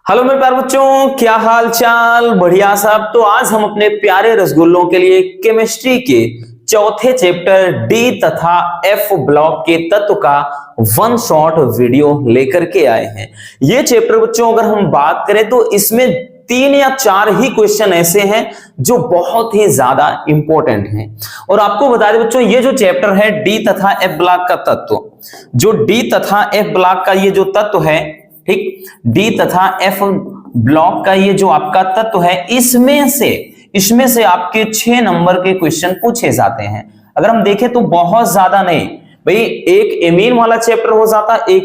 Hello मेरे प्यारे बच्चों, क्या हाल चाल। बढ़िया साहब। तो आज हम अपने प्यारे रसगुल्लों के लिए केमिस्ट्री के चौथे चैप्टर डी तथा एफ ब्लॉक के तत्व का वन शॉट वीडियो लेकर के आए हैं। ये चैप्टर बच्चों अगर हम बात करें तो इसमें 3 या 4 ही क्वेश्चन ऐसे हैं जो बहुत ही ज्यादा इंपॉर्टेंट हैं। और आपको बता दें बच्चों, ये जो चैप्टर है डी तथा एफ ब्लॉक का तत्व, जो डी तथा एफ ब्लॉक का ये जो तत्व है, ठीक, डी तथा एफ ब्लॉक का ये जो आपका तत्व है, इसमें से आपके 6 नंबर के क्वेश्चन पूछे जाते हैं। अगर हम देखें तो बहुत ज्यादा नहीं भाई, एक एमीन वाला चैप्टर हो जाता, एक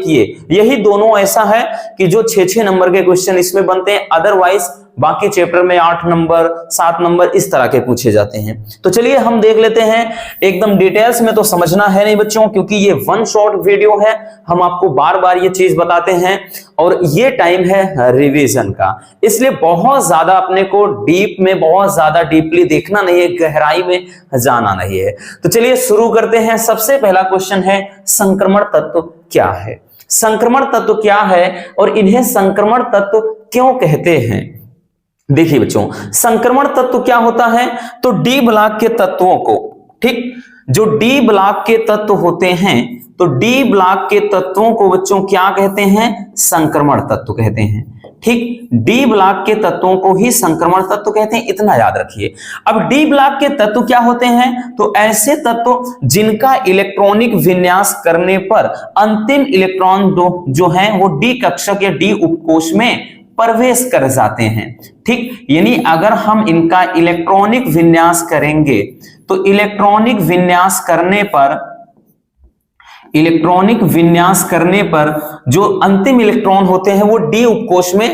यही दोनों ऐसा है कि जो 6-6 नंबर के क्वेश्चन इसमें बनते हैं। अदरवाइज बाकी चैप्टर में 8 नंबर 7 नंबर इस तरह के पूछे जाते हैं। तो चलिए हम देख लेते हैं। एकदम डिटेल्स में तो समझना है नहीं बच्चों, क्योंकि ये वन शॉट वीडियो है। हम आपको बार बार ये चीज बताते हैं और ये टाइम है रिवीजन का, इसलिए बहुत ज्यादा अपने को बहुत ज्यादा डीपली देखना नहीं है, गहराई में जाना नहीं है। तो चलिए शुरू करते हैं। सबसे पहला क्वेश्चन है, संक्रमण तत्व क्या है? संक्रमण तत्व क्या है और इन्हें संक्रमण तत्व क्यों कहते हैं? देखिए बच्चों, संक्रमण तत्व क्या होता है? तो डी ब्लॉक के तत्वों को, ठीक, जो डी ब्लॉक के तत्व होते हैं, तो डी ब्लॉक के तत्वों को बच्चों क्या कहते हैं? संक्रमण तत्व कहते हैं। ठीक, डी ब्लॉक के तत्वों को ही संक्रमण तत्व कहते हैं, इतना याद रखिए। अब डी ब्लॉक के तत्व क्या होते हैं? तो ऐसे तत्व जिनका इलेक्ट्रॉनिक विन्यास करने पर अंतिम इलेक्ट्रॉन जो है वो डी कक्षक या डी उपकोष में प्रवेश कर जाते हैं। ठीक, यानी अगर हम इनका इलेक्ट्रॉनिक विन्यास करेंगे तो इलेक्ट्रॉनिक विन्यास करने पर जो अंतिम इलेक्ट्रॉन होते हैं वो डी उपकोष में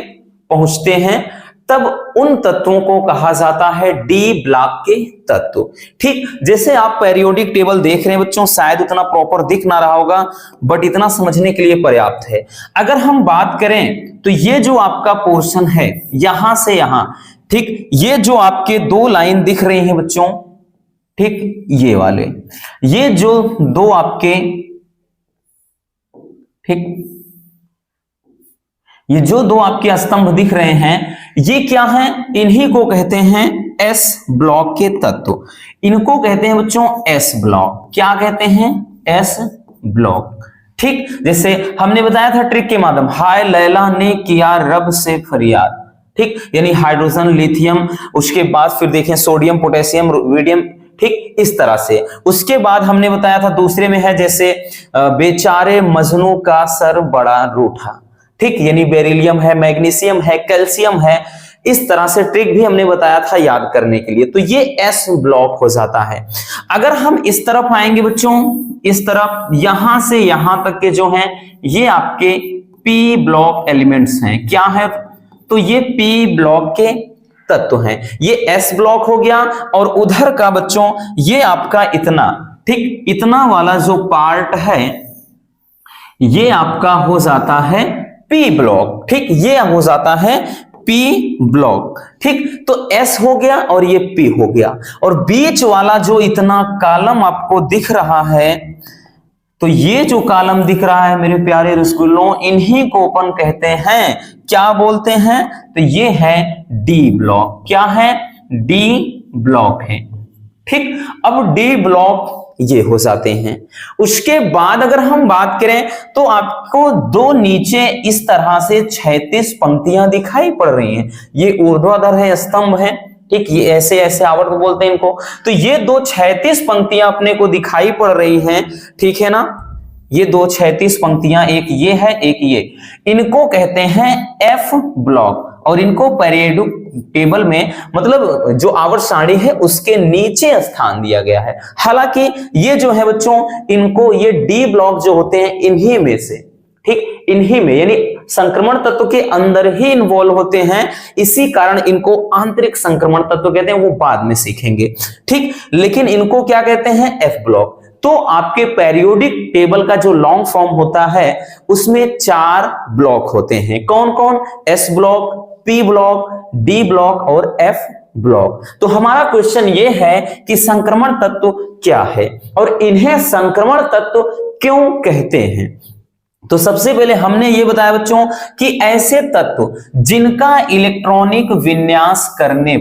पहुंचते हैं, तब उन तत्वों को कहा जाता है डी ब्लॉक के तत्व। ठीक, जैसे आप पेरियोडिक टेबल देख रहे हैं बच्चों, शायद उतना प्रॉपर दिख ना रहा होगा, बट इतना समझने के लिए पर्याप्त है। अगर हम बात करें तो ये जो आपका पोर्शन है यहां से यहां, ठीक, ये जो आपके 2 लाइन दिख रहे हैं बच्चों, ठीक, ये वाले, ये जो 2 आपके, ठीक, ये जो 2 आपके स्तंभ दिख रहे हैं, ये क्या हैं? इन्हीं को कहते हैं एस ब्लॉक के तत्व। इनको कहते हैं बच्चों एस ब्लॉक। क्या कहते हैं? S block. ठीक, जैसे हमने बताया था ट्रिक के माध्यम, हाय लैला ने किया रब से फरियाद। ठीक, यानी हाइड्रोजन, लिथियम, उसके बाद फिर देखें सोडियम, पोटेशियम, रुबिडियम, ठीक, इस तरह से। उसके बाद हमने बताया था दूसरे में है जैसे बेचारे मजनू का सर बड़ा रूठा। ठीक, यानी बेरिलियम है, मैग्नीशियम है, कैल्शियम है, इस तरह से ट्रिक भी हमने बताया था याद करने के लिए। तो ये एस ब्लॉक हो जाता है। अगर हम इस तरफ आएंगे बच्चों, इस तरफ यहां से यहां तक के जो हैं ये आपके पी ब्लॉक एलिमेंट्स हैं। क्या है? तो ये पी ब्लॉक के तत्व हैं। ये एस ब्लॉक हो गया और उधर का बच्चों ये आपका इतना, ठीक, इतना वाला जो पार्ट है ये आपका हो जाता है पी ब्लॉक। ठीक, ये हो जाता है पी ब्लॉक। ठीक, तो एस हो गया और ये पी हो गया, और बीच वाला जो इतना कॉलम आपको दिख रहा है, तो ये जो कॉलम दिख रहा है मेरे प्यारे रसगुल्लों, इन्हीं को अपन कहते हैं, क्या बोलते हैं? तो ये है डी ब्लॉक। क्या है? डी ब्लॉक है। ठीक, अब डी ब्लॉक ये हो जाते हैं। उसके बाद अगर हम बात करें तो आपको 2 नीचे इस तरह से 36 पंक्तियां दिखाई पड़ रही हैं। ये ऊर्ध्वाधर है, स्तंभ है, ठीक, ये ऐसे ऐसे आवर्त बोलते हैं इनको। तो ये 2 36 पंक्तियां अपने को दिखाई पड़ रही हैं, ठीक है ना? ये 2 36 पंक्तियां, एक ये है एक ये, इनको कहते हैं एफ ब्लॉक। और इनको पेरियोडिक टेबल में, मतलब जो आवर्त सारणी है उसके नीचे स्थान दिया गया है। हालांकि ये जो है बच्चों, इनको ये डी ब्लॉक जो होते हैं इन्हीं में से, ठीक, इन्हीं में, यानी संक्रमण तत्व के अंदर ही इन्वॉल्व होते हैं, इसी कारण इनको आंतरिक संक्रमण तत्व कहते हैं, वो बाद में सीखेंगे। ठीक, लेकिन इनको क्या कहते हैं? F block. तो आपके पेरियोडिक टेबल का जो लॉन्ग फॉर्म होता है उसमें 4 ब्लॉक होते हैं। कौन कौन? S block, P block, D block और एफ ब्लॉक। तो हमारा क्वेश्चन ये है कि संक्रमण तत्व क्या है और इन्हें संक्रमण तत्व क्यों कहते हैं? तो सबसे पहले हमने ये बताया बच्चों कि ऐसे तत्व जिनका इलेक्ट्रॉनिक विन्यास करने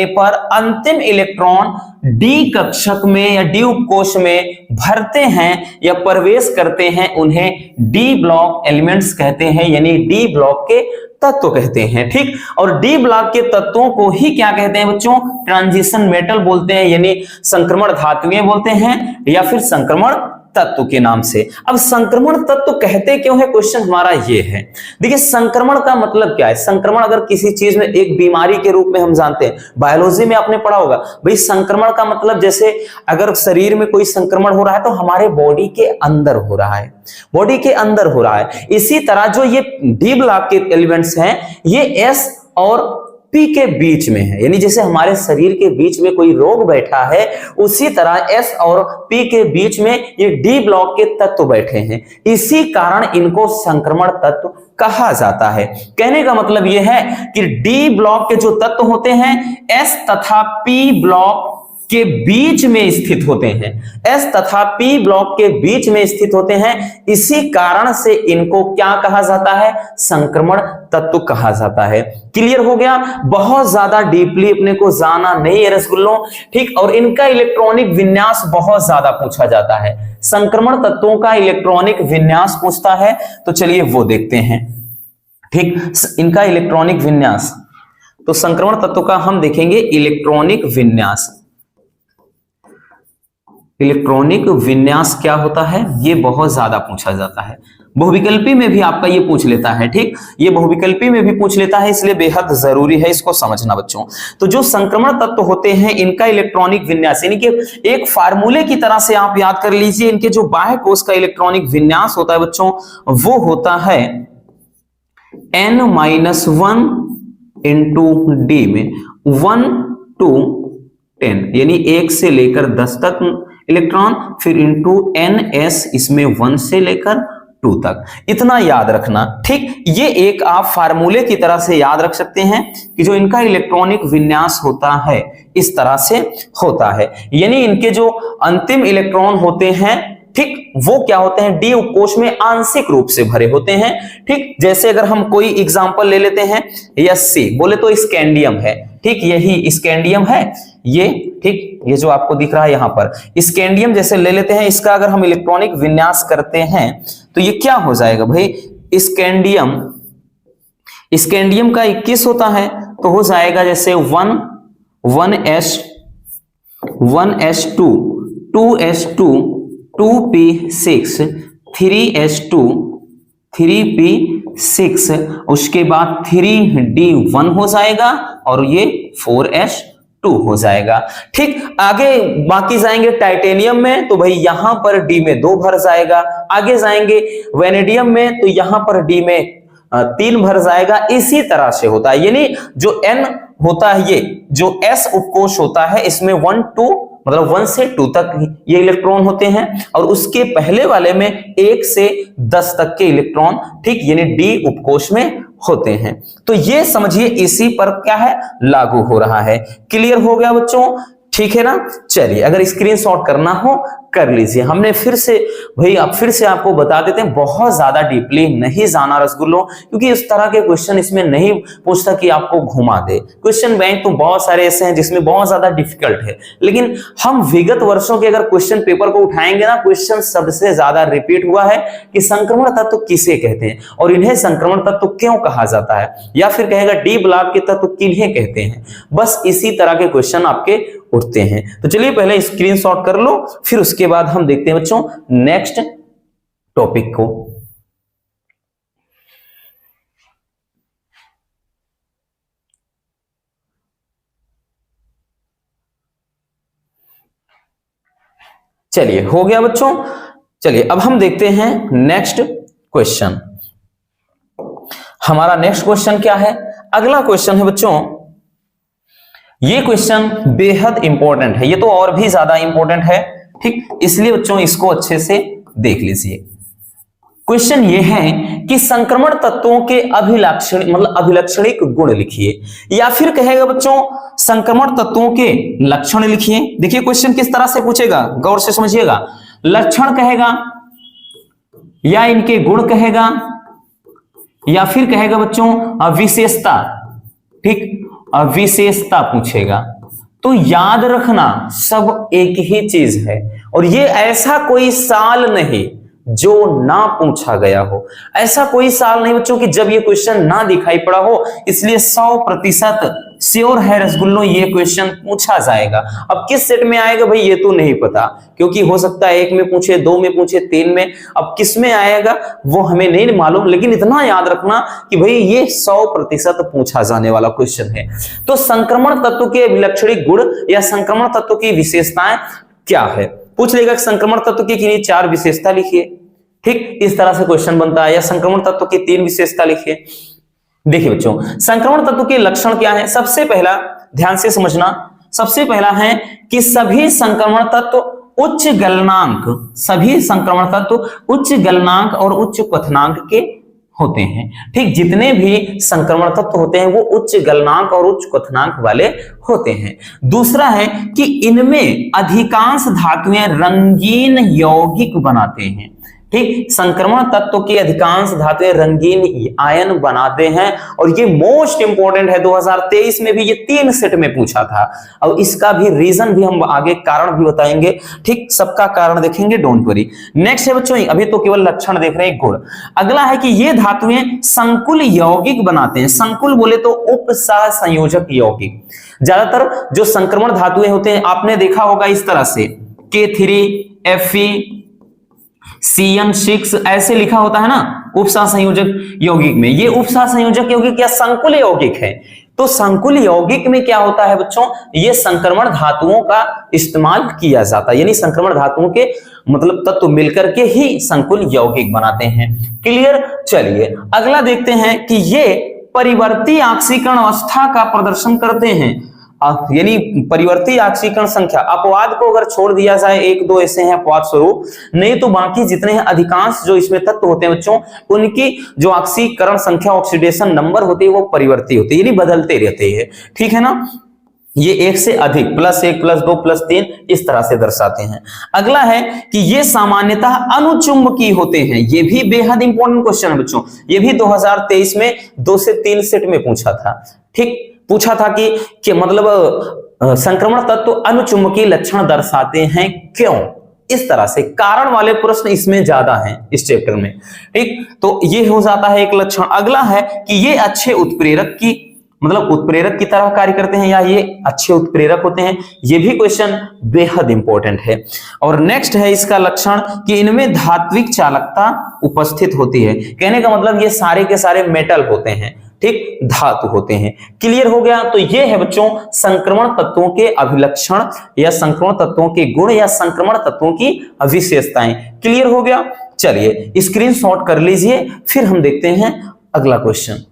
पर अंतिम इलेक्ट्रॉन डी कक्षक में या डी उपकोष में भरते हैं या प्रवेश करते हैं, उन्हें डी ब्लॉक एलिमेंट्स कहते हैं, यानी डी ब्लॉक के तत्व कहते हैं। ठीक, और डी ब्लॉक के तत्वों को ही क्या कहते हैं बच्चों? ट्रांजिशन मेटल बोलते हैं, यानी संक्रमण धातुएं बोलते हैं, या फिर संक्रमण तत्व के नाम से। अब संक्रमण तत्व कहते क्यों है, क्वेश्चन हमारा ये है। देखिए संक्रमण का मतलब क्या है? संक्रमण अगर किसी चीज में एक बीमारी के रूप में हम जानते हैं, बायोलॉजी में आपने पढ़ा होगा भाई, संक्रमण का मतलब जैसे अगर शरीर में कोई संक्रमण हो रहा है तो हमारे बॉडी के अंदर हो रहा है, बॉडी के अंदर हो रहा है। इसी तरह जो ये डी ब्लॉक के एलिमेंट्स हैं ये एस और पी के बीच में है, यानी जैसे हमारे शरीर के बीच में कोई रोग बैठा है उसी तरह एस और पी के बीच में ये डी ब्लॉक के तत्व बैठे हैं, इसी कारण इनको संक्रमण तत्व कहा जाता है। कहने का मतलब यह है कि डी ब्लॉक के जो तत्व होते हैं एस तथा पी ब्लॉक के बीच में स्थित होते हैं, एस तथा पी ब्लॉक के बीच में स्थित होते हैं, इसी कारण से इनको क्या कहा जाता है? संक्रमण तत्व कहा जाता है। क्लियर हो गया? बहुत ज्यादा डीपली अपने को जाना नहीं है रसगुल्लों, ठीक। और इनका इलेक्ट्रॉनिक विन्यास बहुत ज्यादा पूछा जाता है, संक्रमण तत्वों का इलेक्ट्रॉनिक विन्यास पूछता है, तो चलिए वो देखते हैं। ठीक, इनका इलेक्ट्रॉनिक विन्यास, तो संक्रमण तत्व का हम देखेंगे इलेक्ट्रॉनिक विन्यास। इलेक्ट्रॉनिक विन्यास क्या होता है ये बहुत ज्यादा पूछा जाता है, बहुविकल्पी में भी आपका ये पूछ लेता है। ठीक, ये बहुविकल्पी में भी पूछ लेता है, इसलिए बेहद जरूरी है इसको समझना बच्चों। तो जो संक्रमण तत्व होते हैं इनका इलेक्ट्रॉनिक विन्यास, यानी कि एक फार्मूले की तरह से आप याद कर लीजिए, इनके जो बाह्य कोश का इलेक्ट्रॉनिक विन्यास होता है बच्चों वो होता है n-1 इंटू डी में 1 to 10, यानी 1 से लेकर 10 तक इलेक्ट्रॉन, फिर इंटू ns इसमें 1 से लेकर 2 तक, इतना याद रखना। ठीक, ये एक आप फार्मूले की तरह से याद रख सकते हैं कि जो इनका इलेक्ट्रॉनिक विन्यास होता है इस तरह से होता है, यानी इनके जो अंतिम इलेक्ट्रॉन होते हैं ठीक वो क्या होते हैं? डी उपकोष में आंशिक रूप से भरे होते हैं। ठीक, जैसे अगर हम कोई एग्जांपल ले लेते हैं, यस बोले तो स्कैंडियम है, ठीक, यही स्कैंडियम है ये, ठीक, ये जो आपको दिख रहा है यहां पर स्कैंडियम जैसे ले लेते हैं, इसका अगर हम इलेक्ट्रॉनिक विन्यास करते हैं तो ये क्या हो जाएगा भाई? स्कैंडियम का 21 होता है तो हो जाएगा जैसे 1s2 2s2 2p6 3s2 3p6, उसके बाद 3d1 हो जाएगा और ये 4s2 हो जाएगा। ठीक, आगे बाकी जाएंगे टाइटेनियम में तो भाई यहां पर डी में 2 भर जाएगा, आगे जाएंगे वेनेडियम में तो यहां पर डी में 3 भर जाएगा। इसी तरह से होता है, यानी जो n होता है ये जो s उपकोष होता है इसमें 1 से 2 तक ये इलेक्ट्रॉन होते हैं और उसके पहले वाले में 1 से 10 तक के इलेक्ट्रॉन ठीक यानी डी उपकोष में होते हैं। तो ये समझिए इसी पर क्या है लागू हो रहा है। क्लियर हो गया बच्चों? ठीक है ना। चलिए अगर स्क्रीनशॉट करना हो कर लीजिए। हमने फिर से भाई अब फिर से आपको बता देते हैं, बहुत ज्यादा डीपली नहीं जाना रसगुल्लों, क्योंकि इस तरह के क्वेश्चन इसमें नहीं पूछता कि आपको घुमा दे। क्वेश्चन बैंक तो बहुत सारे ऐसे हैं जिसमें बहुत ज्यादा डिफिकल्ट है, लेकिन हम विगत वर्षों के अगर क्वेश्चन पेपर को उठाएंगे ना, क्वेश्चन सबसे ज्यादा रिपीट हुआ है कि संक्रमण तत्व किसे कहते हैं और इन्हें संक्रमण तत्व क्यों कहा जाता है, या फिर कहेगा डी ब्लॉक के तत्व किन्हें कहते हैं। बस इसी तरह के क्वेश्चन आपके उठते हैं। तो चलिए पहले स्क्रीनशॉट कर लो, फिर उसके बाद हम देखते हैं बच्चों नेक्स्ट टॉपिक को। चलिए हो गया बच्चों। चलिए अब हम देखते हैं नेक्स्ट क्वेश्चन। हमारा नेक्स्ट क्वेश्चन क्या है? अगला क्वेश्चन है बच्चों, ये क्वेश्चन बेहद इंपॉर्टेंट है, ये तो और भी ज्यादा इंपॉर्टेंट है ठीक, इसलिए बच्चों इसको अच्छे से देख लीजिए। क्वेश्चन ये है कि संक्रमण तत्वों के अभिलक्षणिक गुण लिखिए, या फिर कहेगा बच्चों संक्रमण तत्वों के लक्षण लिखिए। देखिए क्वेश्चन किस तरह से पूछेगा, गौर से समझिएगा। लक्षण कहेगा या इनके गुण कहेगा या फिर कहेगा बच्चों विशेषता, ठीक, विशेषता पूछेगा। तो याद रखना सब एक ही चीज है और ये ऐसा कोई साल नहीं जो ना पूछा गया हो, ऐसा कोई साल नहीं बच्चों कि जब ये क्वेश्चन ना दिखाई पड़ा हो, इसलिए 100% श्योर है रसगुल्लो ये क्वेश्चन पूछा जाएगा। अब किस सेट में आएगा भाई ये तो नहीं पता, क्योंकि हो सकता है 1 में पूछे, 2 में पूछे, 3 में, अब किस में आएगा वो हमें नहीं मालूम, लेकिन इतना याद रखना कि भाई ये 100% पूछा जाने वाला क्वेश्चन है। तो संक्रमण तत्व के विलक्षणिक गुण या संक्रमण तत्व की विशेषताएं क्या है, पूछ लेगा संक्रमण तत्व की किन्हीं 4 विशेषता लिखिए, ठीक, इस तरह से क्वेश्चन बनता है। या संक्रमण तत्व की 3 विशेषता लिखिए। देखिए बच्चों, संक्रमण तत्व के लक्षण क्या है, सबसे पहला ध्यान से समझना, सबसे पहला है कि सभी संक्रमण तत्व उच्च गलनांक, सभी संक्रमण तत्व उच्च गलनांक और उच्च क्वथनांक के होते हैं, ठीक, जितने भी संक्रमण तत्व होते हैं वो उच्च गलनांक और उच्च क्वथनांक वाले होते हैं। दूसरा है कि इनमें अधिकांश धातुएं रंगीन यौगिक बनाते हैं, ठीक, संक्रमण तत्व की अधिकांश धातुएं रंगीन आयन बनाते हैं और ये मोस्ट इंपोर्टेंट है, 2023 में भी ये 3 सेट में पूछा था और इसका भी रीजन भी हम आगे कारण भी बताएंगे, ठीक, सबका कारण देखेंगे, डोंट वरी। नेक्स्ट है बच्चों, अभी तो केवल लक्षण देख रहे हैं, गुण। अगला है कि ये धातुएं संकुल यौगिक बनाते हैं, संकुल बोले तो उपसह संयोजक यौगिक। ज्यादातर जो संक्रमण धातुएं होते हैं आपने देखा होगा इस तरह से K3 Fe CN6 ऐसे लिखा होता है ना उपसह संयोजक यौगिक में, ये उपसह संयोजक यौगिक या संकुल यौगिक है। तो संकुल यौगिक में क्या होता है बच्चों, ये संक्रमण धातुओं का इस्तेमाल किया जाता है, यानी संक्रमण धातुओं के मतलब तत्व मिलकर के ही संकुल यौगिक बनाते हैं। क्लियर, चलिए अगला देखते हैं कि ये परिवर्ती ऑक्सीकरण अवस्था का प्रदर्शन करते हैं, यानी परिवर्ती ऑक्सीकरण संख्या, अपवाद को अगर छोड़ दिया जाए 1-2 ऐसे हैं अपवाद स्वरूप, नहीं तो बाकी जितने हैं अधिकांश जो इसमें तत्व होते हैं बच्चों उनकी जो ऑक्सीकरण संख्या ऑक्सीडेशन नंबर होती है वो परिवर्ती होती है, यानी बदलते रहते हैं, ठीक है ना। ये 1 से अधिक +1 +2 +3 इस तरह से दर्शाते हैं। अगला है कि ये सामान्यतः अनुचुंबकीय होते हैं, ये भी बेहद इंपॉर्टेंट क्वेश्चन है बच्चों, ये भी 2023 में 2 से 3 सेट में पूछा था, ठीक, पूछा था कि मतलब संक्रमण तत्व अनुचुंबकीय लक्षण दर्शाते हैं क्यों, इस तरह से कारण वाले प्रश्न इसमें ज्यादा हैं इस चैप्टर में, ठीक, तो ये हो जाता है एक लक्षण। अगला है कि ये अच्छे उत्प्रेरक की मतलब उत्प्रेरक की तरह कार्य करते हैं या ये अच्छे उत्प्रेरक होते हैं, ये भी क्वेश्चन बेहद इंपॉर्टेंट है। और नेक्स्ट है इसका लक्षण कि इनमें धात्विक चालकता उपस्थित होती है, कहने का मतलब ये सारे के सारे मेटल होते हैं, ठीक, धातु होते हैं। क्लियर हो गया, तो ये है बच्चों संक्रमण तत्वों के अभिलक्षण या संक्रमण तत्वों के गुण या संक्रमण तत्वों की विशेषताएं। क्लियर हो गया, चलिए स्क्रीनशॉट कर लीजिए, फिर हम देखते हैं अगला क्वेश्चन।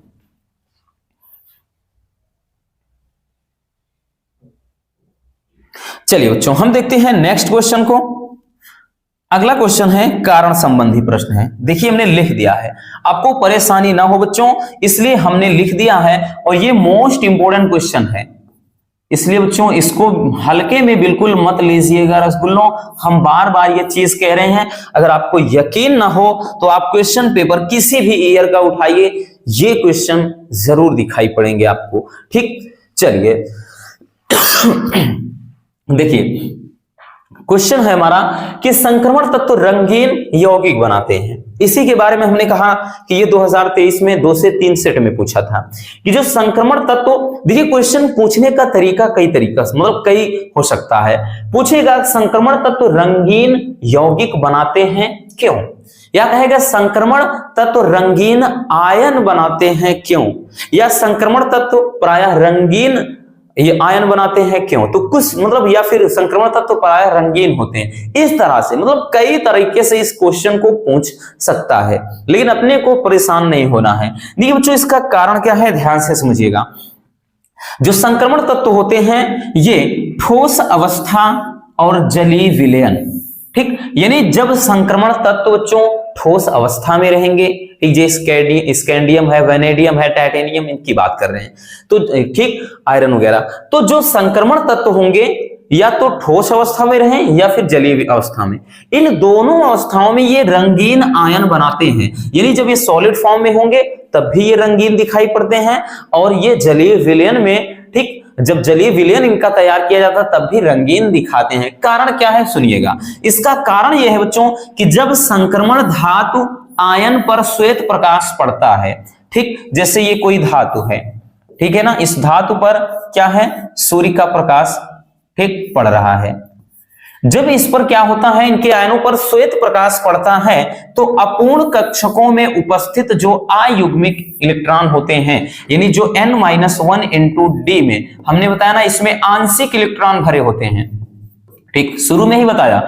चलिए बच्चों हम देखते हैं नेक्स्ट क्वेश्चन को। अगला क्वेश्चन है कारण संबंधी प्रश्न है, देखिए हमने लिख दिया है, आपको परेशानी ना हो बच्चों इसलिए हमने लिख दिया है और ये मोस्ट इंपोर्टेंट क्वेश्चन है, इसलिए बच्चों इसको हल्के में बिल्कुल मत लीजिएगा रसगुल्लों, हम बार बार ये चीज कह रहे हैं। अगर आपको यकीन ना हो तो आप क्वेश्चन पेपर किसी भी ईयर का उठाइए, ये क्वेश्चन जरूर दिखाई पड़ेंगे आपको, ठीक। चलिए देखिए क्वेश्चन है हमारा कि संक्रमण तत्व रंगीन यौगिक बनाते हैं, इसी के बारे में हमने कहा कि ये 2023 में 2 से 3 सेट में पूछा था कि जो संक्रमण तत्व, देखिए क्वेश्चन पूछने का तरीका कई तरीका से मतलब कई हो सकता है, पूछेगा संक्रमण तत्व रंगीन यौगिक बनाते हैं क्यों, या कहेगा संक्रमण तत्व रंगीन आयन बनाते हैं क्यों, या संक्रमण तत्व प्रायः रंगीन ये आयन बनाते हैं क्यों, तो कुछ मतलब या फिर संक्रमण तत्व प्रायः रंगीन होते हैं, इस तरह से मतलब कई तरीके से इस क्वेश्चन को पूछ सकता है, लेकिन अपने को परेशान नहीं होना है। देखिए बच्चों इसका कारण क्या है, ध्यान से समझिएगा। जो संक्रमण तत्व होते हैं ये ठोस अवस्था और जलीय विलयन, ठीक, यानी जब संक्रमण तत्व बच्चों ठोस अवस्था में रहेंगे, ठीक, जो स्कैंडियम है, वेनेडियम है, टाइटेनियम, इनकी बात कर रहे हैं, तो ठीक, आयरन वगैरह, तो जो संक्रमण तत्व होंगे या तो ठोस अवस्था में रहें या फिर जलीय अवस्था में, इन दोनों अवस्थाओं में ये रंगीन आयन बनाते हैं। यानी जब ये सॉलिड फॉर्म में होंगे तब भी ये रंगीन दिखाई पड़ते हैं, और ये जलीय विलयन में, ठीक, जब जलीय विलयन इनका तैयार किया जाता है तब भी रंगीन दिखाते हैं। कारण क्या है सुनिएगा। इसका कारण यह है बच्चों कि जब संक्रमण धातु आयन पर श्वेत प्रकाश पड़ता है, ठीक, जैसे ये कोई धातु है, ठीक है ना, इस धातु पर क्या है, सूर्य का प्रकाश, ठीक, पड़ रहा है। जब इस पर क्या होता है, इनके आयनों पर श्वेत प्रकाश पड़ता है तो अपूर्ण कक्षकों में उपस्थित जो अयुग्मिक इलेक्ट्रॉन होते हैं, यानी जो n-1 इंटू डी में, हमने बताया ना इसमें आंशिक इलेक्ट्रॉन भरे होते हैं, ठीक, शुरू में ही बताया।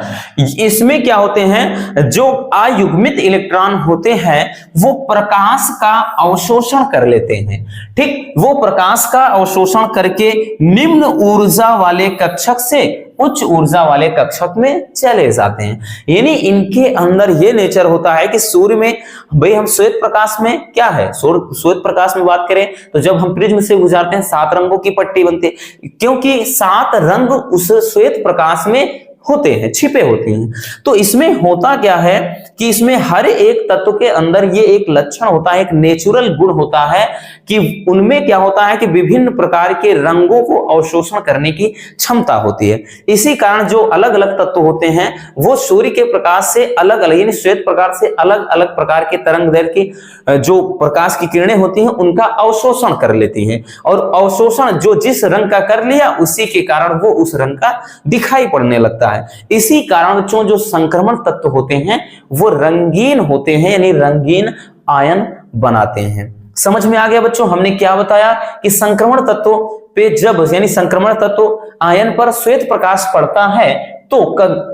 इसमें क्या होते हैं, जो अयुग्मित इलेक्ट्रॉन होते हैं वो प्रकाश का अवशोषण कर लेते हैं, ठीक, वो प्रकाश का अवशोषण करके निम्न ऊर्जा वाले कक्षक से उच्च ऊर्जा वाले कक्षक में चले जाते हैं। यानी इनके अंदर ये नेचर होता है कि सूर्य में, भाई हम श्वेत प्रकाश में क्या है, श्वेत प्रकाश में बात करें तो जब हम प्रिज्म से गुजारते हैं 7 रंगों की पट्टी बनती है, क्योंकि 7 रंग उस श्वेत प्रकाश में होते हैं, छिपे होते हैं। तो इसमें होता क्या है कि इसमें हर एक तत्व के अंदर ये एक लक्षण होता है, एक नेचुरल गुण होता है कि उनमें क्या होता है कि विभिन्न प्रकार के रंगों को अवशोषण करने की क्षमता होती है। इसी कारण जो अलग अलग तत्व होते हैं वो सूर्य के प्रकाश से अलग अलग, यानी श्वेत प्रकाश से अलग अलग प्रकार के तरंगदैर्घ्य की जो प्रकाश की किरणें होती हैं उनका अवशोषण कर लेती हैं, और अवशोषण जो जिस रंग का कर लिया उसी के कारण वो उस रंग का दिखाई पड़ने लगता है। इसी कारण बच्चों जो संक्रमण तत्व होते हैं वो रंगीन होते हैं, यानी रंगीन आयन बनाते हैं। समझ में आ गया बच्चों, हमने क्या बताया कि संक्रमण तत्व पे जब, यानी संक्रमण तत्व आयन पर श्वेत प्रकाश पड़ता है तो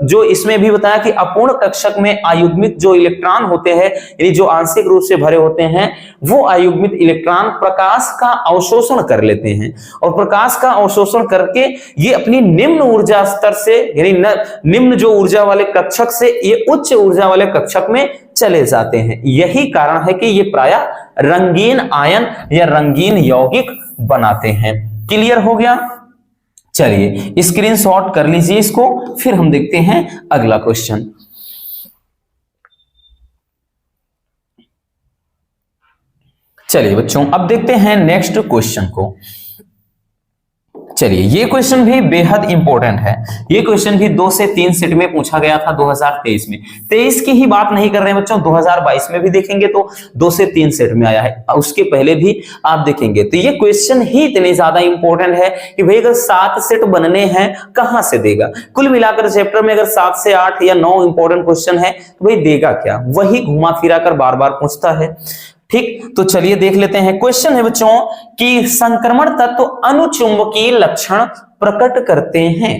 जो इसमें भी बताया कि अपूर्ण कक्षक में अयुग्मित जो इलेक्ट्रॉन होते हैं, यानी जो आंशिक रूप से भरे होते हैं, वो अयुग्मित इलेक्ट्रॉन प्रकाश का अवशोषण कर लेते हैं, और प्रकाश का अवशोषण करके ये अपनी निम्न ऊर्जा स्तर से, यानी निम्न जो ऊर्जा वाले कक्षक से ये उच्च ऊर्जा वाले कक्षक में चले जाते हैं। यही कारण है कि ये प्रायः रंगीन आयन या रंगीन यौगिक बनाते हैं। क्लियर हो गया? चलिए स्क्रीनशॉट कर लीजिए इसको, फिर हम देखते हैं अगला क्वेश्चन। चलिए बच्चों अब देखते हैं नेक्स्ट क्वेश्चन को। चलिए ये क्वेश्चन भी बेहद इंपॉर्टेंट है। ये क्वेश्चन भी 2 से 3 सेट में पूछा गया था 2023 में। 23 की ही बात नहीं कर रहे हैं बच्चों, 2022 में भी देखेंगे तो 2 से 3 सेट में आया है, उसके पहले भी आप देखेंगे। तो ये क्वेश्चन ही इतने ज्यादा इंपॉर्टेंट है कि भाई अगर 7 सेट बनने हैं कहां से देगा। कुल मिलाकर चैप्टर में अगर 7 से 8 या 9 इंपॉर्टेंट क्वेश्चन है तो भाई देगा क्या, वही घुमा फिरा कर बार बार पूछता है। ठीक, तो चलिए देख लेते हैं। क्वेश्चन है बच्चों कि संक्रमण तत्व अनुचुंबकीय लक्षण प्रकट करते हैं।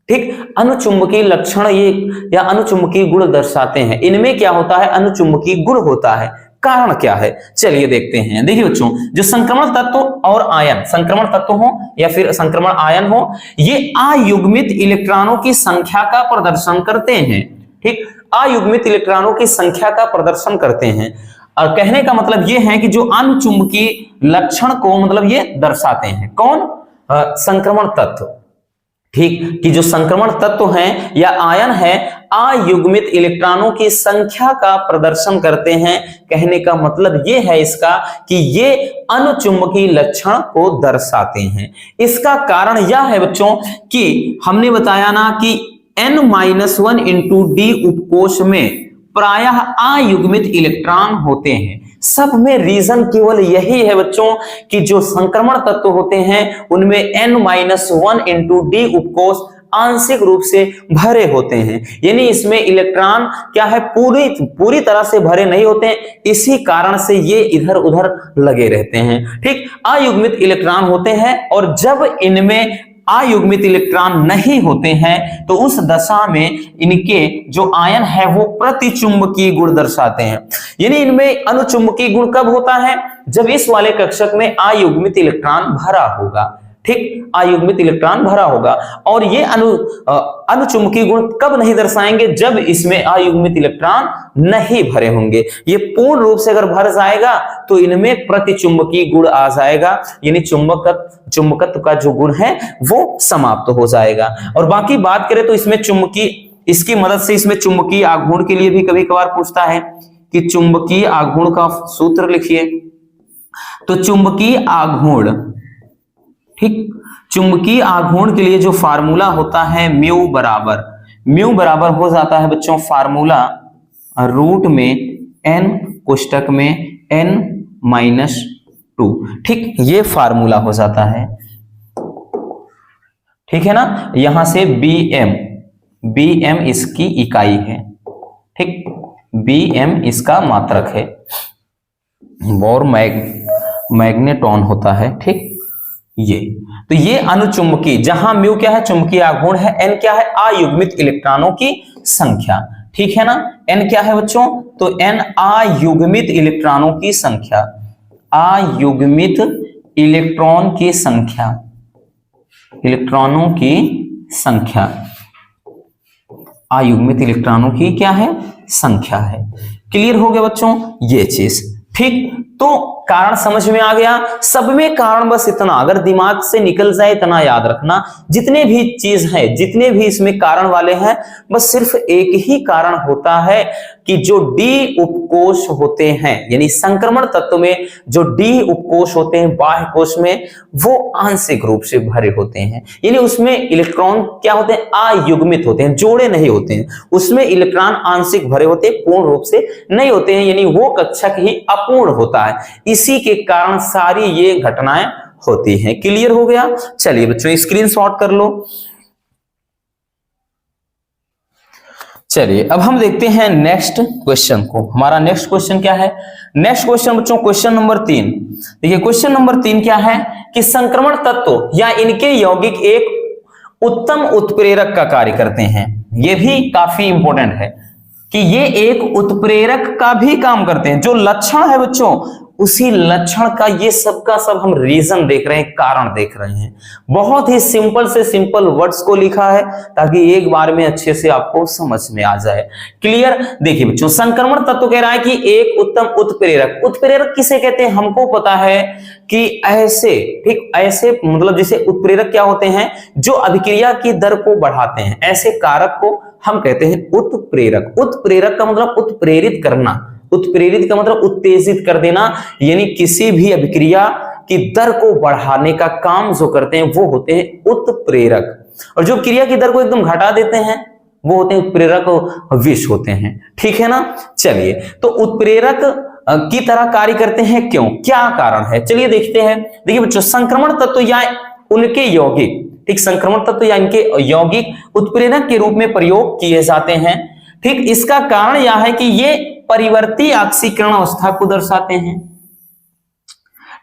ठीक, अनुचुंबकीय लक्षण ये या अनुचुंबकीय गुण दर्शाते हैं। इनमें क्या होता है, अनुचुंबकीय गुण होता है। कारण क्या है चलिए देखते हैं। देखिए बच्चों, जो संक्रमण तत्व और आयन, संक्रमण तत्व हो या फिर संक्रमण आयन हो, ये अयुग्मित इलेक्ट्रॉनों की संख्या का प्रदर्शन करते हैं। ठीक, अयुग्मित इलेक्ट्रॉनों की संख्या का प्रदर्शन करते हैं। और कहने का मतलब ये है कि जो अनुचुंबकीय लक्षण को मतलब ये दर्शाते हैं। कौन? संक्रमण तत्व। ठीक, कि जो संक्रमण तत्व हैं या आयन है अयुग्मित इलेक्ट्रॉनों की संख्या का प्रदर्शन करते हैं। कहने का मतलब ये है इसका कि ये अनुचुंबकीय लक्षण को दर्शाते हैं। इसका कारण यह है बच्चों कि हमने बताया ना कि n-1 इंटू डी उपकोष में प्रायः अयुग्मित इलेक्ट्रॉन होते हैं। सब में रीजन केवल यही है बच्चों कि जो संक्रमण तत्व होते हैं उनमें n-1 इंटू डी उपकोष आंशिक रूप से भरे होते हैं, यानी इसमें इलेक्ट्रॉन क्या है, पूरी तरह से भरे नहीं होते हैं। इसी कारण से ये इधर उधर लगे रहते हैं। ठीक, अयुग्मित इलेक्ट्रॉन होते हैं, और जब इनमें अयुग्मित इलेक्ट्रॉन नहीं होते हैं तो उस दशा में इनके जो आयन है वो प्रतिचुंबकीय गुण दर्शाते हैं। यानी इनमें अनुचुंबकीय गुण कब होता है, जब इस वाले कक्षक में अयुग्मित इलेक्ट्रॉन भरा होगा। ठीक, अयुग्मित इलेक्ट्रॉन भरा होगा। और ये अनुचुंबकीय गुण कब नहीं दर्शाएंगे? जब इसमें अयुग्मित इलेक्ट्रॉन नहीं भरे होंगे। ये पूर्ण रूप से अगर भर जाएगा तो इनमें प्रतिचुंबकीय गुण आ जाएगा, यानी चुंबकत्व का जो गुण है वो समाप्त हो जाएगा। और बाकी बात करें तो इसमें इसकी मदद से इसमें चुंबकीय आघूर्ण के लिए भी कभी कभार पूछता है कि चुंबकीय आघूर्ण का सूत्र लिखिए। तो चुंबकीय आघूर्ण, ठीक, चुंबकीय आघूर्ण के लिए जो फार्मूला होता है म्यू बराबर हो जाता है बच्चों फार्मूला रूट में n कोष्टक में n-2, ठीक, ये फार्मूला हो जाता है, ठीक है ना। यहां से bm इसकी इकाई है, ठीक, bm इसका मात्रक है और मैग्नेटॉन होता है, ठीक। ये तो ये अनुचुंबकीय, जहां म्यू क्या है चुंबकीय आघूर्ण है, n क्या है अयुग्मित इलेक्ट्रॉनों की संख्या, ठीक है ना। n क्या है बच्चों? तो n अयुग्मित इलेक्ट्रॉनों की संख्या, अयुग्मित इलेक्ट्रॉनों की संख्या, अयुग्मित इलेक्ट्रॉनों की क्या है? संख्या है। क्लियर हो गया बच्चों ये चीज, ठीक। तो कारण समझ में आ गया। सब में कारण बस इतना, अगर दिमाग से निकल जाए इतना याद रखना, जितने भी चीज है, जितने भी इसमें कारण वाले हैं, बस सिर्फ एक ही कारण होता है कि जो डी उपकोष होते हैं, यानी संक्रमण तत्व में जो डी उपकोष होते हैं बाह्य कोश में, वो आंशिक रूप से भरे होते हैं, यानी उसमें इलेक्ट्रॉन क्या होते हैं? अयुग्मित होते हैं, जोड़े नहीं होते हैं, उसमें इलेक्ट्रॉन आंशिक भरे होते हैं, पूर्ण रूप से नहीं होते हैं, यानी वो कक्षक ही अपूर्ण होता है। इसी के कारण सारी ये घटनाएं होती हैं। क्लियर हो गया? चलिए बच्चों स्क्रीनशॉट कर लो। चलिए अब हम देखते हैं नेक्स्ट क्वेश्चन को। हमारा नेक्स्ट क्वेश्चन क्या है? नेक्स्ट क्वेश्चन बच्चों क्वेश्चन नंबर 3। देखिए क्वेश्चन नंबर 3 क्या है कि संक्रमण तत्व या इनके यौगिक एक उत्तम उत्प्रेरक का कार्य करते हैं। यह भी काफी इंपॉर्टेंट है कि ये एक उत्प्रेरक का भी काम करते हैं। जो लक्षण है बच्चों, उसी लक्षण का ये सब का सब हम रीजन देख रहे हैं, कारण देख रहे हैं। बहुत ही सिंपल से सिंपल वर्ड्स को लिखा है ताकि एक बार में अच्छे से आपको समझ में आ जाए। क्लियर? देखिए बच्चों, संक्रमण तत्व कह रहा है कि एक उत्तम उत्प्रेरक। उत्प्रेरक किसे कहते हैं? हमको पता है कि ऐसे, ठीक, ऐसे मतलब जैसे उत्प्रेरक क्या होते हैं? जो अभिक्रिया की दर को बढ़ाते हैं, ऐसे कारक को हम कहते हैं उत्प्रेरक। उत्प्रेरक का मतलब उत्प्रेरित करना, उत्प्रेरित का मतलब उत्तेजित कर देना, यानी किसी भी अभिक्रिया की दर को बढ़ाने का काम जो करते हैं वो होते हैं उत्प्रेरक। और जो क्रिया की दर को एकदम घटा देते हैं वो होते हैं उत्प्रेरक विष होते हैं। ठीक है ना? चलिए, तो उत्प्रेरक की तरह कार्य करते हैं, क्यों, क्या कारण है? चलिए देखते हैं। देखिए बच्चों, संक्रमण तत्व या उनके यौगिक, ठीक, संक्रमण तत्व या इनके यौगिक उत्प्रेरक के रूप में प्रयोग किए जाते हैं। ठीक, इसका कारण यह है कि ये परिवर्ती ऑक्सीकरण अवस्था को दर्शाते हैं।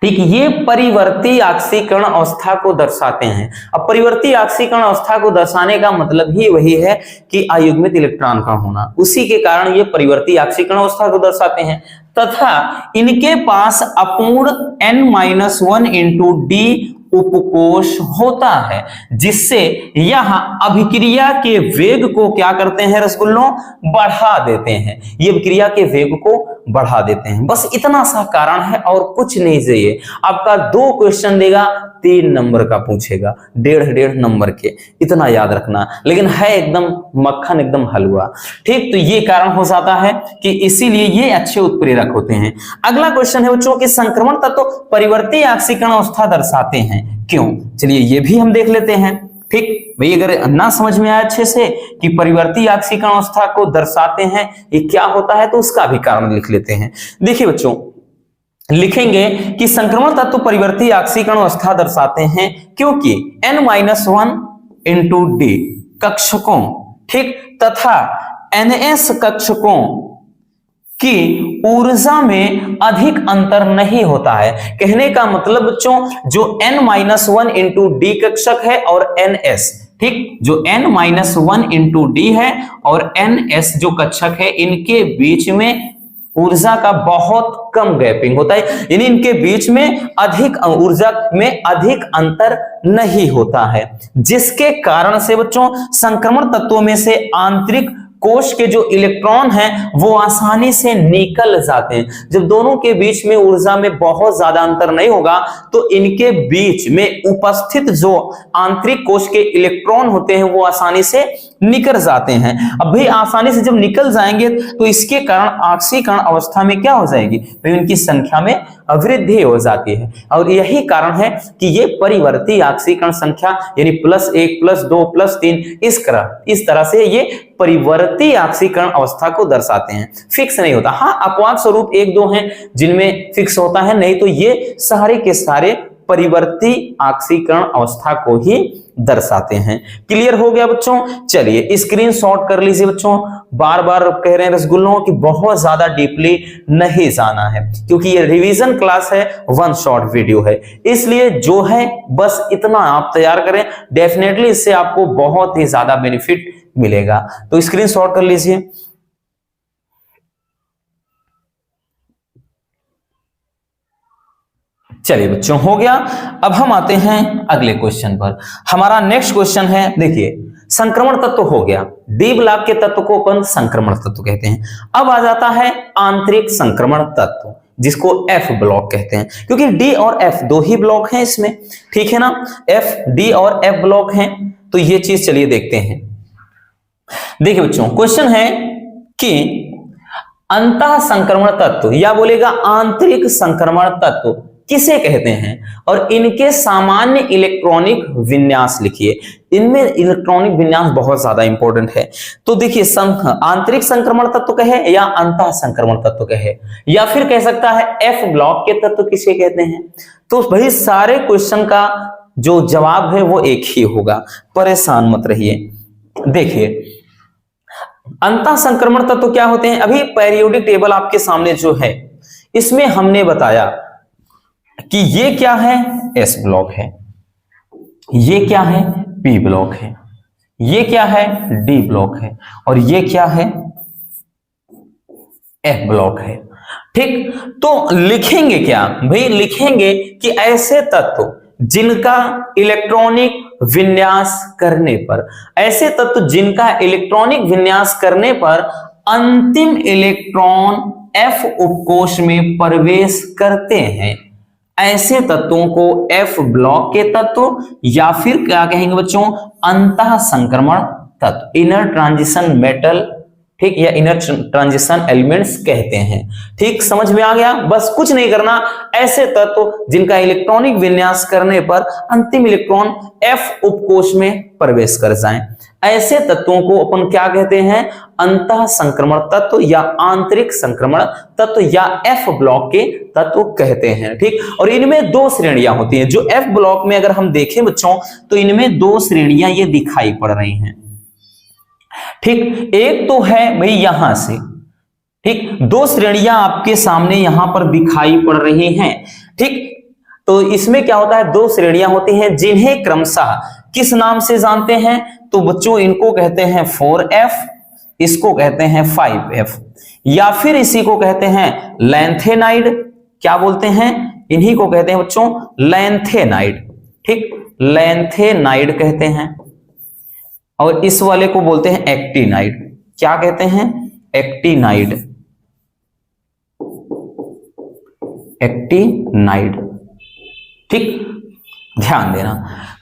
ठीक, ये परिवर्ती ऑक्सीकरण अवस्था को दर्शाते हैं। अब परिवर्ती ऑक्सीकरण अवस्था को दर्शाने का मतलब ही वही है कि अयुग्मित इलेक्ट्रॉन का होना, उसी के कारण ये परिवर्ती ऑक्सीकरण अवस्था को दर्शाते हैं। तथा इनके पास अपूर्ण n-1 इंटू डी उपकोष होता है, जिससे यह अभिक्रिया के वेग को क्या करते हैं रसगुल्लों? बढ़ा देते हैं। ये अभिक्रिया के वेग को बढ़ा देते हैं। बस इतना सा कारण है और कुछ नहीं चाहिए। आपका 2 क्वेश्चन देगा, 3 नंबर का पूछेगा, 1.5 नंबर के, इतना याद रखना। लेकिन है एकदम मक्खन, एकदम हलवा। ठीक, तो ये कारण हो जाता है कि इसीलिए ये अच्छे उत्प्रेरक होते हैं। अगला क्वेश्चन है बच्चों कि संक्रमण तत्व परिवर्ती ऑक्सीकरण अवस्था दर्शाते हैं, क्यों? चलिए ये भी हम देख लेते हैं। ठीक भाई, अगर ना समझ में आया अच्छे से कि परिवर्ती ऑक्सीकरण अवस्था को दर्शाते हैं ये क्या होता है, तो उसका भी कारण लिख लेते हैं। देखिए बच्चों, लिखेंगे कि संक्रमण तत्व परिवर्ती ऑक्सीकरण अवस्था दर्शाते हैं क्योंकि n-1 इंटू डी कक्षकों, ठीक, तथा ns कक्षकों की ऊर्जा में अधिक अंतर नहीं होता है। कहने का मतलब बच्चों, जो n-1 इंटू डी कक्षक है और ns, ठीक, जो n-1 इंटू डी है और ns जो कक्षक है, इनके बीच में ऊर्जा का बहुत कम गैपिंग होता है, यानी इनके बीच में अधिक ऊर्जा में अधिक अंतर नहीं होता है, जिसके कारण से बच्चों संक्रमण तत्वों में से आंतरिक कोश के जो इलेक्ट्रॉन हैं वो आसानी से निकल जाते हैं। जब दोनों के बीच में ऊर्जा में बहुत ज्यादा अंतर नहीं होगा तो इनके बीच में उपस्थित जो आंतरिक कोश के इलेक्ट्रॉन होते हैं वो आसानी से निकल जाते हैं। अब भाई आसानी से जब निकल जाएंगे तो इसके कारण ऑक्सीकरण अवस्था में क्या हो जाएगी, भाई उनकी संख्या में वृद्धि हो जाती है, और यही कारण है कि ये परिवर्ती ऑक्सीकरण संख्या यानी +1 +2 +3 इस तरह से ये परिवर्ती ऑक्सीकरण अवस्था को दर्शाते हैं, फिक्स नहीं होता। हाँ, अपवाद स्वरूप 1-2 हैं जिनमें फिक्स होता है, नहीं तो ये सारे के सारे परिवर्ती ऑक्सीकरण अवस्था को ही दर्शाते हैं। क्लियर हो गया बच्चों? चलिए स्क्रीनशॉट कर लीजिए बच्चों। बार बार कह रहे हैं रसगुल्लों की बहुत ज्यादा डीपली नहीं जाना है, क्योंकि ये रिवीजन क्लास है, 1 शॉट वीडियो है, इसलिए जो है बस इतना आप तैयार करें, डेफिनेटली इससे आपको बहुत ही ज्यादा बेनिफिट मिलेगा। तो स्क्रीनशॉट कर लीजिए। चलिए बच्चों, हो गया। अब हम आते हैं अगले क्वेश्चन पर। हमारा नेक्स्ट क्वेश्चन है, देखिए संक्रमण तत्व हो गया, डी ब्लॉक के तत्व को अपन संक्रमण तत्व कहते हैं। अब आ जाता है आंतरिक संक्रमण तत्व, जिसको एफ ब्लॉक कहते हैं, क्योंकि डी और एफ 2 ही ब्लॉक हैं इसमें, ठीक है ना, एफ डी और एफ ब्लॉक हैं। तो ये चीज चलिए देखते हैं। देखिए बच्चों, क्वेश्चन है कि अंतः संक्रमण तत्व या बोलेगा आंतरिक संक्रमण तत्व किसे कहते हैं, और इनके सामान्य इलेक्ट्रॉनिक विन्यास लिखिए। इनमें इलेक्ट्रॉनिक विन्यास बहुत ज्यादा इंपॉर्टेंट है। तो देखिए, आंतरिक संक्रमण तत्व कहे या अंतः संक्रमण तत्व कहे, या फिर कह सकता है एफ ब्लॉक के तत्व किसे कहते हैं। तो भाई सारे क्वेश्चन का जो जवाब है वो एक ही होगा, परेशान मत रहिए। देखिए अंतः संक्रमण तत्व क्या होते हैं, अभी पेरियोडिक टेबल आपके सामने जो है इसमें हमने बताया कि ये क्या है, एस ब्लॉक है, ये क्या है, पी ब्लॉक है, ये क्या है, डी ब्लॉक है, और ये क्या है, एफ ब्लॉक है। ठीक, तो लिखेंगे क्या भाई, लिखेंगे कि ऐसे तत्व जिनका इलेक्ट्रॉनिक विन्यास करने पर, ऐसे तत्व जिनका इलेक्ट्रॉनिक विन्यास करने पर अंतिम इलेक्ट्रॉन एफ उपकोष में प्रवेश करते हैं, ऐसे तत्वों को एफ ब्लॉक के तत्व या फिर क्या कहेंगे बच्चों, अंतः संक्रमण तत्व, इनर ट्रांजिशन मेटल, ठीक, या इनर ट्रांजिशन एलिमेंट्स कहते हैं। ठीक, समझ में आ गया? बस कुछ नहीं करना, ऐसे तत्व जिनका इलेक्ट्रॉनिक विन्यास करने पर अंतिम इलेक्ट्रॉन एफ उपकोष में प्रवेश कर जाएं, ऐसे तत्वों को अपन क्या कहते हैं, अंतः संक्रमण तत्व या आंतरिक संक्रमण तत्व या एफ ब्लॉक के तत्व कहते हैं। ठीक, और इनमें 2 श्रेणियां होती हैं। जो एफ ब्लॉक में अगर हम देखें बच्चों तो इनमें 2 श्रेणियां ये दिखाई पड़ रही हैं। ठीक, एक तो है भाई यहां से, ठीक, 2 श्रेणियां आपके सामने यहां पर दिखाई पड़ रही हैं। ठीक, तो इसमें क्या होता है, 2 श्रेणियां होती हैं जिन्हें क्रमशः किस नाम से जानते हैं, तो बच्चों इनको कहते हैं 4F, इसको कहते हैं 5F, या फिर इसी को कहते हैं लैंथेनाइड। क्या बोलते हैं, इन्हीं को कहते हैं बच्चों लैंथेनाइड। ठीक, लैंथेनाइड कहते हैं, और इस वाले को बोलते हैं एक्टिनाइड। क्या कहते हैं, एक्टिनाइड, एक्टिनाइड। ठीक, ध्यान देना,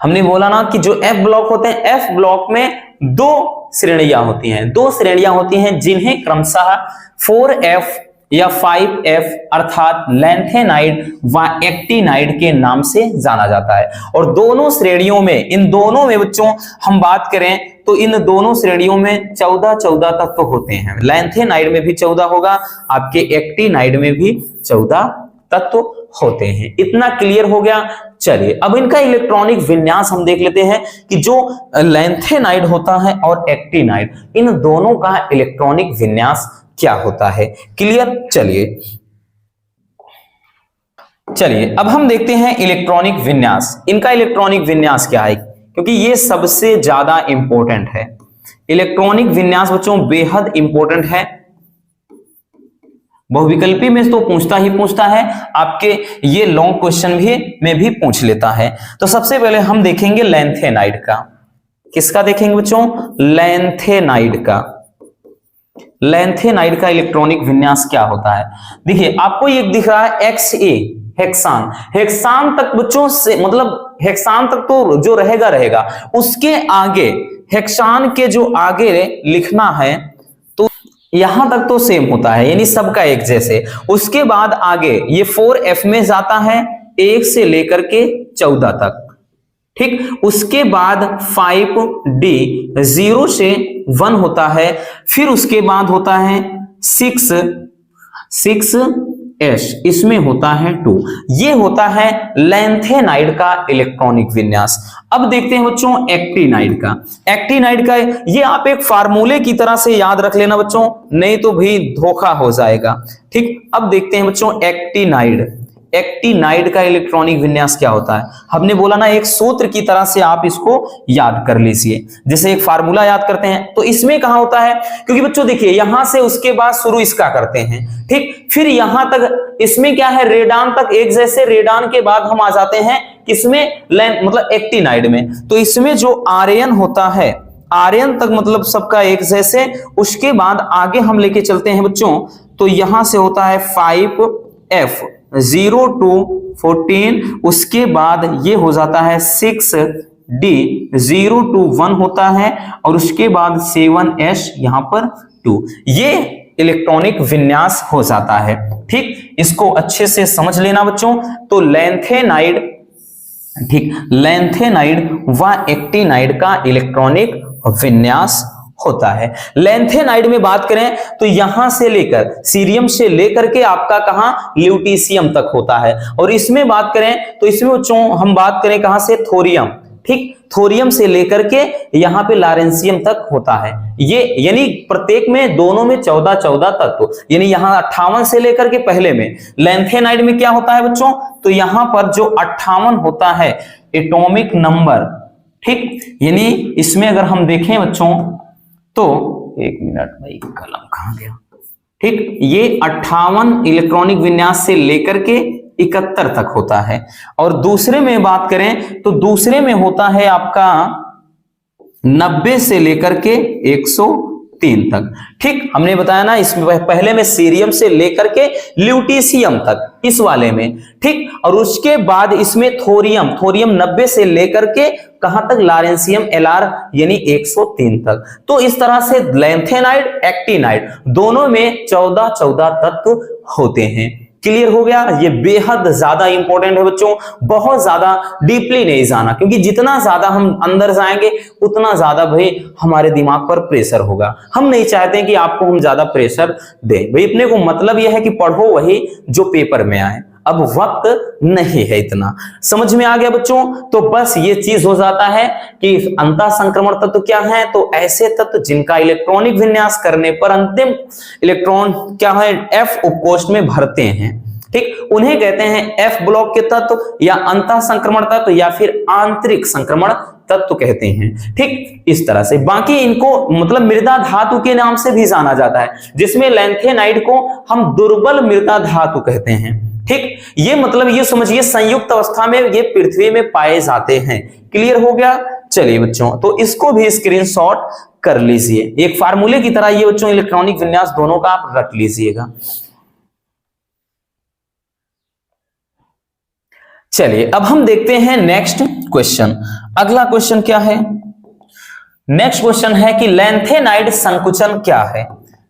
हमने बोला ना कि जो एफ ब्लॉक होते हैं, एफ ब्लॉक में 2 श्रेणियां होती हैं, 2 श्रेणियां होती हैं जिन्हें क्रमशः 4F या 5F अर्थात लैंथेनाइड व एक्टिनाइड के नाम से जाना जाता है। और दोनों श्रेणियों में, इन दोनों में बच्चों हम बात करें तो इन दोनों श्रेणियों में 14 तत्व होते हैं। लैंथेनाइड में भी 14 होगा, आपके एक्टिनाइड में भी 14 तत्व होते हैं। इतना क्लियर हो गया? चलिए अब इनका इलेक्ट्रॉनिक विन्यास हम देख लेते हैं कि जो लैंथेनाइड होता है और एक्टिनाइड, इन दोनों का इलेक्ट्रॉनिक विन्यास क्या होता है। क्लियर? चलिए अब हम देखते हैं इलेक्ट्रॉनिक विन्यास। इनका इलेक्ट्रॉनिक विन्यास क्या है, क्योंकि ये सबसे ज्यादा इंपॉर्टेंट है। इलेक्ट्रॉनिक विन्यास बच्चों बेहद इंपॉर्टेंट है, बहुविकल्पी में तो पूछता ही पूछता है, आपके ये लॉन्ग क्वेश्चन में भी पूछ लेता है। तो सबसे पहले हम देखेंगे लैंथेनाइड का। किसका देखेंगे बच्चों? लैंथेनाइड का। लैंथेनाइड का इलेक्ट्रॉनिक विन्यास क्या होता है? देखिए आपको ये दिख रहा है XA हेक्सान। हेक्सान तक बच्चों से मतलब हेक्सान तक तो जो रहेगा, उसके आगे हेक्सान के जो आगे लिखना है तो यहां तक तो सेम होता है, यानी सबका एक जैसे। उसके बाद आगे ये 4F में जाता है 1 से लेकर के 14 तक, ठीक। उसके बाद 5D 0 से 1 होता है, फिर उसके बाद होता है 6S, इसमें होता है 2। ये होता है लैंथेनाइड का इलेक्ट्रॉनिक विन्यास। अब देखते हैं बच्चों एक्टिनाइड का। एक्टिनाइड का ये आप एक फार्मूले की तरह से याद रख लेना बच्चों, नहीं तो भी धोखा हो जाएगा, ठीक। अब देखते हैं बच्चों एक्टिनाइड। एक्टिनाइड का इलेक्ट्रॉनिक विन्यास क्या होता है? हमने बोला ना एक सूत्र की तरह से आप इसको याद कर लीजिए, जैसे एक फार्मूला याद करते हैं। तो इसमें कहां होता है? क्योंकि बच्चों देखिए यहां से उसके बाद शुरू इसका करते हैं, ठीक। फिर यहां तक इसमें क्या है? रेडान तक एक जैसे, रेडान के बाद हम आ जाते हैं किसमें? मतलब एक्टिनाइड में। तो इसमें जो आर्यन होता है, आर्यन तक मतलब सबका एक जैसे। उसके बाद आगे हम लेके चलते हैं बच्चों, तो यहां से होता है 5F 0 to 14। उसके बाद ये हो जाता है 6D 0 to 1 होता है, और उसके बाद 7S यहां पर 2। ये इलेक्ट्रॉनिक विन्यास हो जाता है, ठीक। इसको अच्छे से समझ लेना बच्चों। तो लैंथेनाइड, ठीक, लैंथेनाइड व एक्टिनाइड का इलेक्ट्रॉनिक विन्यास होता है। लैंथेनाइड में बात करें तो यहां से लेकर सीरियम से लेकर के आपका कहां? ल्यूटीशियम तक होता है। और इसमें बात करें तो इसमें बच्चों हम बात करें कहां से? थोरियम, ठीक। थोरियम से लेकर के यहां पे लारेंसियम तक होता है। ये यानी प्रत्येक में दोनों में 14 तत्व, यानी यहां 58 से लेकर के पहले में। लैंथेनाइड में क्या होता है बच्चों? तो यहां पर जो 58 होता है एटॉमिक नंबर, ठीक। यानी इसमें अगर हम देखें बच्चों तो एक मिनट भाई, कलम कहां गया, ठीक। ये 58 इलेक्ट्रॉनिक विन्यास से लेकर के 71 तक होता है। और दूसरे में बात करें तो दूसरे में होता है आपका 90 से लेकर के 103 तक, ठीक। हमने बताया ना इसमें पहले में सीरियम से लेकर के ल्यूटीशियम तक, इस वाले में, ठीक। और उसके बाद इसमें थोरियम 90 से लेकर के कहां तक? लारेंसियम LR यानी 103 तक। तो इस तरह से लैंथेनाइड एक्टिनाइड दोनों में 14 तत्व होते हैं। क्लियर हो गया? ये बेहद ज्यादा इंपॉर्टेंट है बच्चों, बहुत ज्यादा डीपली नहीं जाना, क्योंकि जितना ज्यादा हम अंदर जाएंगे उतना ज्यादा भाई हमारे दिमाग पर प्रेशर होगा। हम नहीं चाहते कि आपको हम ज्यादा प्रेशर दें भाई, अपने को मतलब यह है कि पढ़ो वही जो पेपर में आए। अब वक्त नहीं है इतना, समझ में आ गया बच्चों? तो बस ये चीज हो जाता है कि अंतः संक्रमण तत्व क्या है? तो ऐसे तत्व जिनका इलेक्ट्रॉनिक विन्यास करने पर अंतिम इलेक्ट्रॉन क्या है? F उपकोष्ठ में भरते हैं, ठीक। उन्हें कहते हैं F ब्लॉक के तत्व, या अंतः संक्रमण तत्व, या फिर आंतरिक संक्रमण तत्व कहते हैं, ठीक। इस तरह से बाकी इनको मतलब मृदा धातु के नाम से भी जाना जाता है, जिसमें लैंथेनाइड को हम दुर्बल मृदा धातु कहते हैं, ठीक। ये मतलब ये समझिए संयुक्त अवस्था में ये पृथ्वी में पाए जाते हैं। क्लियर हो गया? चलिए बच्चों, तो इसको भी स्क्रीनशॉट कर लीजिए, एक फार्मूले की तरह ये बच्चों इलेक्ट्रॉनिक विन्यास दोनों का आप रख लीजिएगा। चलिए अब हम देखते हैं नेक्स्ट क्वेश्चन। अगला क्वेश्चन क्या है? नेक्स्ट क्वेश्चन है कि लैंथेनाइड संकुचन क्या है,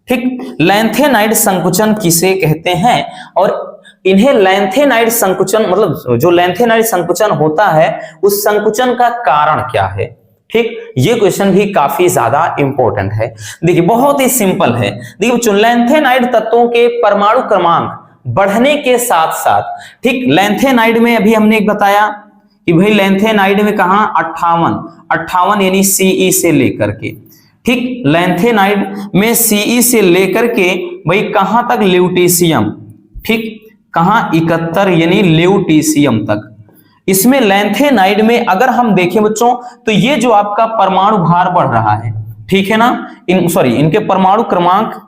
ठीक। लैंथेनाइड संकुचन किसे कहते हैं, और इन्हें लैंथेनाइड संकुचन मतलब जो लैंथेनाइड संकुचन होता है उस संकुचन का कारण क्या है, ठीक। ये क्वेश्चन भी काफी ज्यादा इंपॉर्टेंट है। देखिए बहुत ही सिंपल है। देखिए बच्चों लैंथेनाइड तत्वों के परमाणु क्रमांक बढ़ने के साथ साथ, ठीक। लैंथेनाइड में अभी हमने एक बताया कि भाई लैंथेनाइड में कहां? 58 यानी Ce से लेकर के, ठीक। लैंथेनाइड में Ce से लेकर के भाई कहां तक? ल्यूटीशियम, ठीक। कहां? 71 यानी ल्यूटीशियम तक। इसमें लैंथेनाइड में अगर हम देखें बच्चों तो ये जो आपका परमाणु भार बढ़ रहा है, ठीक है ना, इनके परमाणु क्रमांक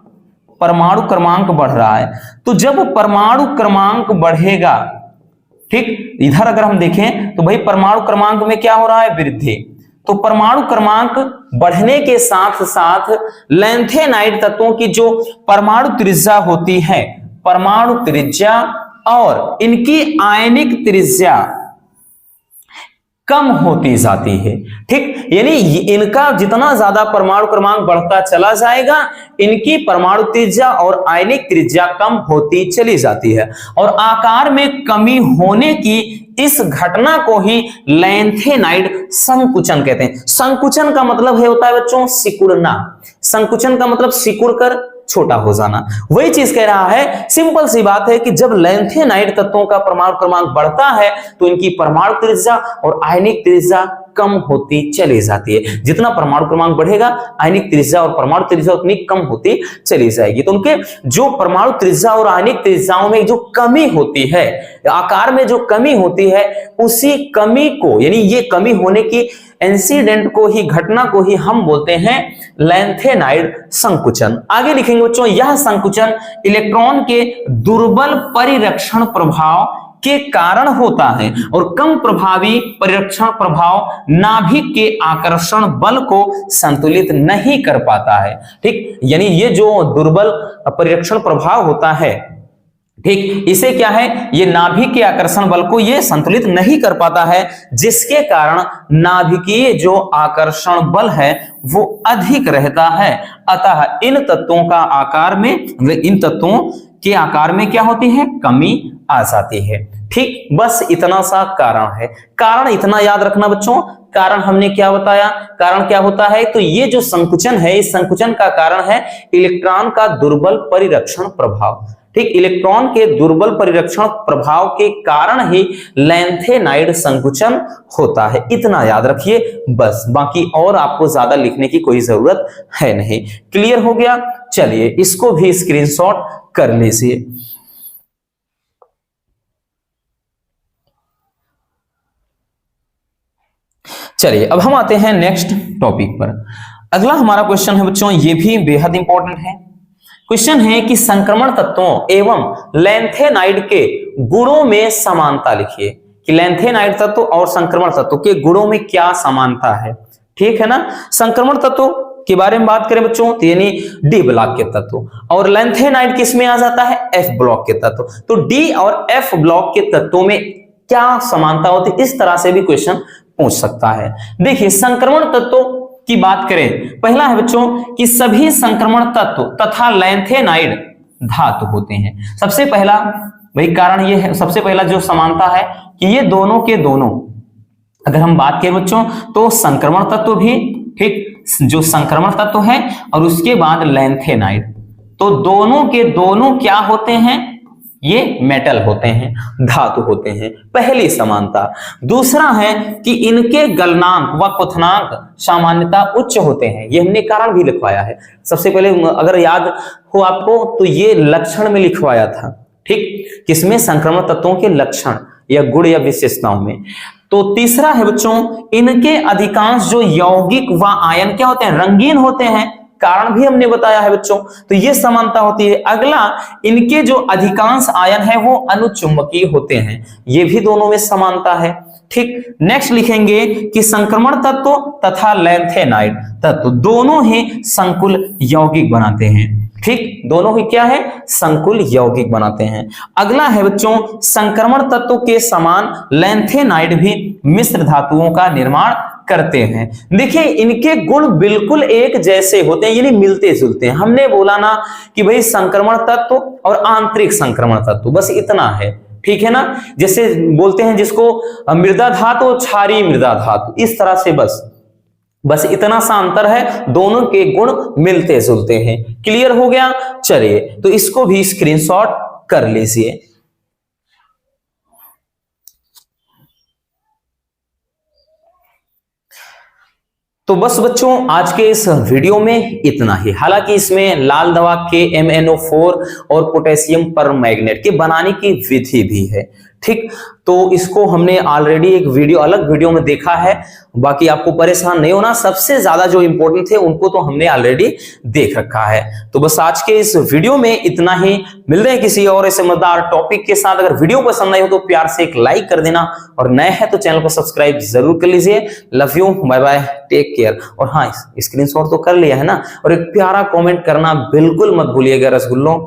परमाणु क्रमांक बढ़ रहा है। तो जब परमाणु क्रमांक बढ़ेगा, ठीक, इधर अगर हम देखें तो भाई परमाणु क्रमांक में क्या हो रहा है, वृद्धि। तो परमाणु क्रमांक बढ़ने के साथ साथ लैंथेनाइड तत्वों की जो परमाणु त्रिज्या होती है, परमाणु त्रिज्या और इनकी आयनिक त्रिज्या कम होती जाती है। ठीक, यानी इनका जितना ज्यादा परमाणु क्रमांक बढ़ता चला जाएगा, इनकी परमाणु त्रिज्या और आयनिक त्रिज्या कम होती चली जाती है। और आकार में कमी होने की इस घटना को ही लैंथेनाइड संकुचन कहते हैं। संकुचन का मतलब है होता है बच्चों सिकुड़ना। संकुचन का मतलब सिकुड़कर छोटा हो जाना। वही चीज कह रहा है, सिंपल सी बात है कि जब लैंथेनाइड तत्वों का परमाणु क्रमांक बढ़ता है तो इनकी परमाणु त्रिज्या और आयनिक त्रिज्या कम होती चली जाती है। जितना परमाणु क्रमांक बढ़ेगा, आयनिक त्रिज्या और परमाणु त्रिज्या उतनी कम होती चली जाएगी। तो उनके जो परमाणु त्रिज्या और आयनिक त्रिज्याओं में जो कमी होती है, आकार में जो कमी होती है, उसी कमी को, यानी ये कमी होने की इंसिडेंट को ही, घटना को ही हम बोलते हैं लैंथेनाइड संकुचन। आगे लिखेंगे बच्चों, यह संकुचन इलेक्ट्रॉन के दुर्बल परिरक्षण प्रभाव के कारण होता है और कम प्रभावी परिरक्षण प्रभाव नाभिक के आकर्षण बल को संतुलित नहीं कर पाता है। ठीक, यानी ये जो दुर्बल परिरक्षण प्रभाव होता है, ठीक, इसे क्या है, ये नाभिक के आकर्षण बल को ये संतुलित नहीं कर पाता है, जिसके कारण नाभिकीय जो आकर्षण बल है वो अधिक रहता है। अतः इन तत्वों का आकार में, इन तत्वों के आकार में क्या होती है, कमी आ जाती है। ठीक, बस इतना सा कारण है। कारण इतना याद रखना बच्चों, कारण हमने क्या बताया, कारण क्या होता है, तो ये जो संकुचन है, इस संकुचन का कारण है इलेक्ट्रॉन का दुर्बल परिरक्षण प्रभाव। ठीक, इलेक्ट्रॉन के दुर्बल परिरक्षण प्रभाव के कारण ही लैंथेनाइड संकुचन होता है। इतना याद रखिए बस, बाकी और आपको ज्यादा लिखने की कोई जरूरत है नहीं। क्लियर हो गया? चलिए इसको भी स्क्रीनशॉट कर लीजिए। चलिए अब हम आते हैं नेक्स्ट टॉपिक पर। अगला हमारा क्वेश्चन है बच्चों, ये भी बेहद इंपॉर्टेंट है। क्वेश्चन है कि संक्रमण तत्वों एवं लैंथेनाइड के गुणों में समानता लिखिए, कि लैंथेनाइड तत्व और संक्रमण तत्व के गुणों में क्या समानता है। ठीक है ना, संक्रमण तत्व के बारे में बात करें बच्चों तो यानी डी ब्लॉक के तत्व, और लैंथेनाइड किस में आ जाता है, एफ ब्लॉक के तत्व। तो डी और एफ ब्लॉक के तत्वों में क्या समानता होती है, इस तरह से भी क्वेश्चन पूछ सकता है। देखिए संक्रमण तत्वों की बात करें, पहला है बच्चों कि सभी संक्रमण तत्व तथा लैंथेनाइड धातु होते हैं। सबसे पहला वही कारण ये है, सबसे पहला जो समानता है कि ये दोनों के दोनों, अगर हम बात करें बच्चों तो संक्रमण तत्व भी, ठीक, जो संक्रमण तत्व है और उसके बाद लैंथेनाइड, तो दोनों के दोनों क्या होते हैं, ये मेटल होते हैं, धातु होते हैं, पहली समानता। दूसरा है कि इनके गलनांक व क्वथनांक सामान्यता उच्च होते हैं, ये हमने कारण भी लिखवाया है। सबसे पहले अगर याद हो आपको तो ये लक्षण में लिखवाया था, ठीक, किसमें, संक्रमण तत्वों के लक्षण या गुण या विशेषताओं में। तो तीसरा है बच्चों, इनके अधिकांश जो यौगिक व आयन क्या होते हैं, रंगीन होते हैं, कारण भी हमने बताया है बच्चों, तो ये समानता होती है। अगला, इनके जो अधिकांश आयन है वो अनुचुंबकीय होते हैं, ये भी दोनों में समानता है। ठीक, नेक्स्ट लिखेंगे कि संक्रमण तत्व तथा लैंथेनाइड तत्व दोनों ही संकुल यौगिक बनाते हैं। ठीक, दोनों ही क्या है, संकुल यौगिक बनाते हैं। अगला है बच्चों, संक्रमण तत्व के समान लैंथेनाइड भी मिश्र धातुओं का निर्माण करते हैं। देखिए इनके गुण बिल्कुल एक जैसे होते हैं, यानी मिलते जुलते हैं। हमने बोला ना कि भाई संक्रमण तत्व और आंतरिक संक्रमण तत्व, बस इतना है, ठीक है ना। जैसे बोलते हैं जिसको मृदा धातु और क्षारीय मृदा धातु, इस तरह से बस इतना सा अंतर है, दोनों के गुण मिलते जुलते हैं। क्लियर हो गया? चलिए तो इसको भी स्क्रीनशॉट कर लीजिए। तो बस बच्चों आज के इस वीडियो में इतना ही। हालांकि इसमें लाल दवा KMnO4 और पोटेशियम परमैंगनेट के बनाने की विधि भी है, ठीक, तो इसको हमने ऑलरेडी एक वीडियो, अलग वीडियो में देखा है, बाकी आपको परेशान नहीं होना, सबसे ज्यादा जो इंपॉर्टेंट थे उनको तो हमने ऑलरेडी देख रखा है। तो बस आज के इस वीडियो में इतना ही, मिलते हैं किसी और ऐसे मजेदार टॉपिक के साथ। अगर वीडियो पसंद आई हो तो प्यार से एक लाइक कर देना, और नए हैं तो चैनल को सब्सक्राइब जरूर कर लीजिए। Love you, bye bye, take care. और हाँ, स्क्रीनशॉट तो कर लिया है ना, और एक प्यारा कॉमेंट करना बिल्कुल मत भूलिएगा रसगुल्लों।